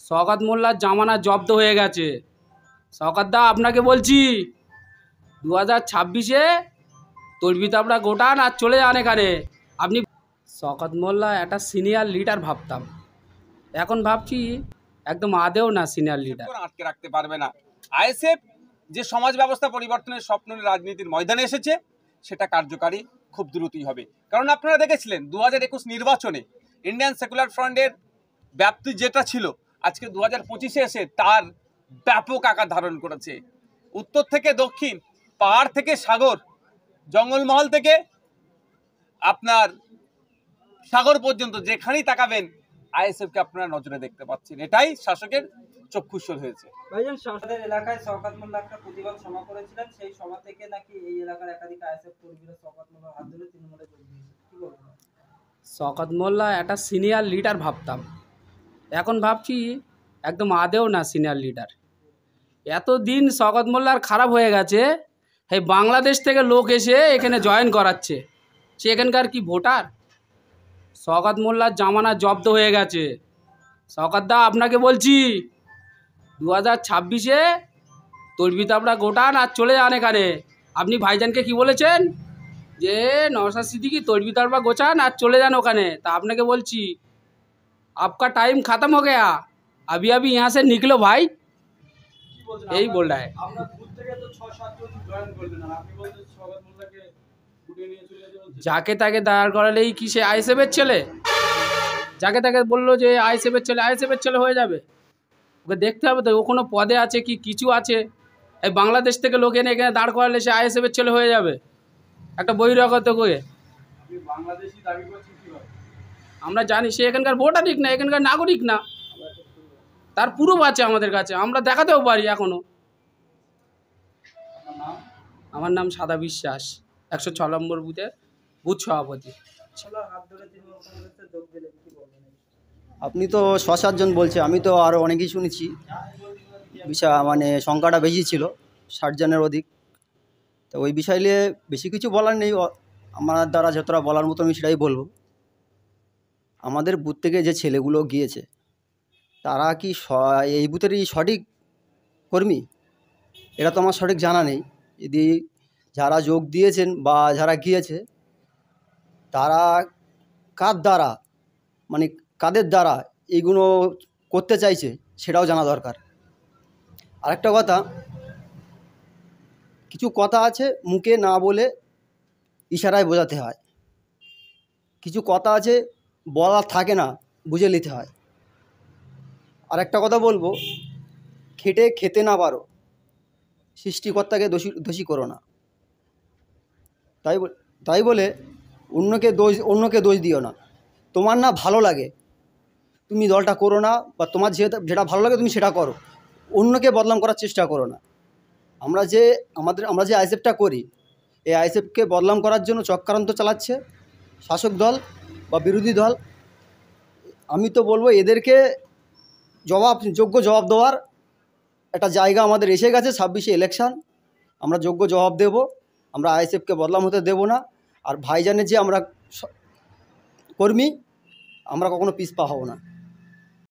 শওকত মোল্লার জামানা জব্দ হয়ে গেছে। শওকত দা আপনাকে বলছি 2026-এ তড়বি তাবড়া গোটান আর চলে যান এখানে। আপনি শওকত মোল্লা একটা সিনিয়র লিডার ভাবতাম, এখন ভাবছি একদম আদেও না সিনিয়র লিডার। আটকে রাখতে পারবে না। আইএসএফ যে সমাজ ব্যবস্থা পরিবর্তনের স্বপ্ন নিয়ে রাজনীতির ময়দানে এসেছে সেটা কার্যকারী খুব দ্রুতই হবে। কারণ আপনারা দেখেছিলেন 2021 নির্বাচনে ইন্ডিয়ান সেকুলার ফ্রন্টের ব্যাপ্তি যেটা ছিল আজকে 2025-এ এসে তার ব্যাপক আকার ধারণ করেছে। উত্তর থেকে দক্ষিণ, পাহাড় থেকে সাগর, জঙ্গলমহল থেকে আপনার সাগর পর্যন্ত যেখানেই তাকাবেন আইএসএফকে আপনারা নজরে দেখতে পাচ্ছেন। এটাই শাসকের চক্ষুস্বর হয়েছে। ভাইজান, শাসকের এলাকায় শওকত মোল্লা একটা প্রতিবাদ সভা করেছিলেন, সেই সভা থেকে নাকি এই এলাকার একাধিক আইএসএফ কর্মীরা শওকত মোল্লার হাত ধরে তৃণমূলে যোগ দিয়েছে, কি বলবেন? শওকত মোল্লা একটা সিনিয়র লিডার ভাবতাম, এখন ভাবছি একদম আদেও না সিনিয়র লিডার। এতদিন শওকত মোল্লার খারাপ হয়ে গেছে, এই বাংলাদেশ থেকে লোক এসে এখানে জয়েন করাচ্ছে, সে এখানকার কি ভোটার? শওকত মোল্লার জামানা জব্দ হয়ে গেছে। শওকত দা আপনাকে বলছি 2026-এ তড়বি তাবড়া গোটান আর চলে যান এখানে। আপনি ভাইজানকে কি বলেছেন যে নওশাদ সিদ্দিকী তড়বি তাবড়া গোছান আর চলে যান ওখানে। তা আপনাকে বলছি आपका टाइम खत्म हो गया, अभी अभी यहाँ से निकलो भाई, यही बोल रहा है। যাকে তাকে দাঁড় করালেই কি সে আইএসএফের ছেলে? যাকে তাকে বললো যে আইএসএফের ছেলে হয়ে যাবে? ওকে দেখতে হবে তো ও কোনো পদে আছে কি কিছু আছে। এই বাংলাদেশ থেকে লোক এনে এখানে দাঁড় করালে সে আইএসএফের ছেলে হয়ে যাবে? একটা বহিরাগত করে আমরা জানি সে এখানকার ভোটার না, এখানকার নাগরিক না, তার প্রুফ আছে আমাদের কাছে, আমরা দেখাতেও পারি এখনো। আমার নাম সাদা বিশ্বাস, 106 নম্বর বুথের বুথ সভাপতি। আপনি তো 6-7 জন বলছে, আমি তো আরও অনেকেই শুনেছি। মানে সংখ্যাটা বেশি ছিল, 60 জনের অধিক। তো ওই বিষয় নিয়ে বেশি কিছু বলার নেই, আমার দ্বারা যতটা বলার মতো আমি সেটাই বলবো। আমাদের বুথ থেকে যে ছেলেগুলো গিয়েছে তারা কি এই বুথেরই সঠিক কর্মী? এটা তো আমার সঠিক জানা নেই। যদি যারা যোগ দিয়েছেন বা যারা গিয়েছে তারা কার দ্বারা, মানে কাদের দ্বারা এইগুলো করতে চাইছে সেটাও জানা দরকার। আরেকটা কথা, কিছু কথা আছে মুখে না বলে ইশারায় বোঝাতে হয়, কিছু কথা আছে বলার থাকে না, বুঝে নিতে হয়। আরেকটা কথা বলবো, খেতে না পারো সৃষ্টিকর্তাকে দোষী করো না। তাই বলে অন্যকে দোষ দিও না। তোমার না ভালো লাগে তুমি দলটা করো না, বা তোমার যেটা ভালো লাগে তুমি সেটা করো, অন্যকে বদনাম করার চেষ্টা করো না। আমরা যে আইএসএফটা করি, এই আইএসএফকে বদনাম করার জন্য চক্রান্ত চালাচ্ছে শাসক দল বা বিরোধী দল। আমি তো বলবো এদেরকে যোগ্য জবাব দেওয়ার একটা জায়গা আমাদের এসে গেছে। 26-এ ইলেকশান, আমরা যোগ্য জবাব দেব। আমরা আইএসএফকে বদনাম হতে দেব না। আর ভাইজানের যে আমরা কর্মী, আমরা কখনো পিছপা হব না।